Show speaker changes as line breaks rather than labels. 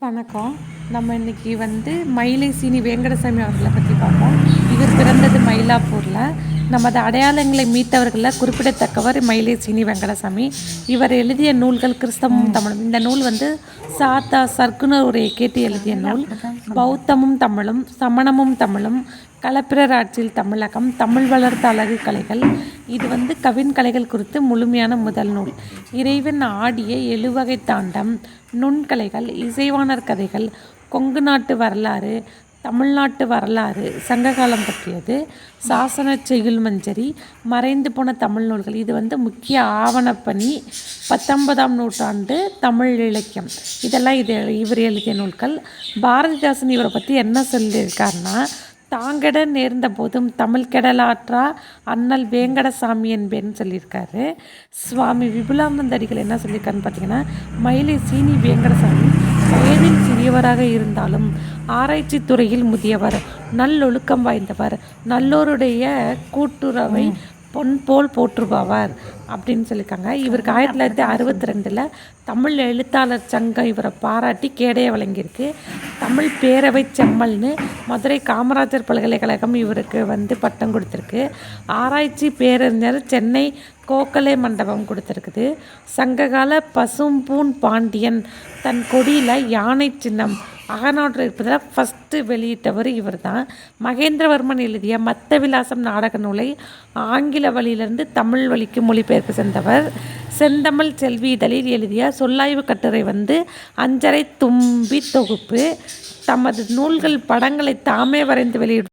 வணக்கம். நம்ம இன்னைக்கு மயிலை சீனி வேங்கடசாமி அவர்கள பத்தி பார்ப்போம். இவர் பிறந்தது மயிலாப்பூர்ல. நமது அடையாளங்களை மீட்டவர்கள்ல குறிப்பிடத்தக்கவர் மயிலை சீனி வெங்கடசாமி. இவர் எழுதிய நூல்கள் கிறிஸ்தவமும் தமிழும். இந்த நூல் சாத்தா சர்க்குணர் உரையை கேட்டு எழுதிய நூல். பௌத்தமும் தமிழும், சமணமும் தமிழும், களப்பிரர் ஆட்சியில் தமிழகம், தமிழ் வளர்த்த அழகு கலைகள். இது கவின் கலைகள் குறித்து முழுமையான முதல் நூல். இறைவன் ஆடிய 7 தாண்டம், நுண்கலைகள், இசைவாணர் கதைகள், கொங்கு நாட்டு வரலாறு, தமிழ்நாட்டு வரலாறு, சங்ககாலம் பற்றியது, சாசன செய்யுள் மஞ்சரி, மறைந்து போன தமிழ் நூல்கள். இது முக்கிய ஆவணப்பணி, 19ஆம் நூற்றாண்டு தமிழ் இலக்கியம். இதெல்லாம் இவர் எழுதிய நூல்கள். பாரதிதாசன் இவரை பற்றி என்ன சொல்லியிருக்காருன்னா, தாங்கெட நேர்ந்த போதும் தமிழ் கெடலாற்றா அண்ணல் வேங்கடசாமி என்பேன்னு சொல்லியிருக்காரு. சுவாமி விபுலானந்த அடிகள் என்ன சொல்லியிருக்காருன்னு பார்த்தீங்கன்னா, மயிலை சீனி வேங்கடசாமி வயதில் சிறியவராக இருந்தாலும் ஆராய்ச்சி துறையில் முதியவர், நல்லொழுக்கம் வாய்ந்தவர், நல்லோருடைய கூட்டுறவை பொன் போல் போற்றுபவர் அப்படின்னு சொல்லியிருக்காங்க. இவருக்கு 1962 தமிழ் எழுத்தாளர் சங்கம் இவரை பாராட்டி கேடய வழங்கியிருக்கு. தமிழ் பேரவை செம்மல்னு மதுரை காமராஜர் பல்கலைக்கழகம் இவருக்கு பட்டம் கொடுத்துருக்கு. ஆராய்ச்சி பேரறிஞர் சென்னை கோகலே மண்டபம் கொடுத்துருக்குது. சங்ககால பசும்பூன் பாண்டியன் தன் கொடியில் யானை சின்னம் அகநாட்டில் இருப்பதில் ஃபஸ்ட்டு வெளியிட்டவர் இவர் தான். மகேந்திரவர்மன் எழுதிய மத்த விலாசம் நாடக நூலை ஆங்கில வழியிலிருந்து தமிழ் வழிக்கு மொழிபெயர்ப்பு சென்றவர். செந்தமிழ் செல்வி இதழில் எழுதிய சொல்லாய்வு கட்டுரை அஞ்சரை தும்பி தொகுப்பு. தமது நூல்கள் படங்களை தாமே வரைந்து வெளியிடும்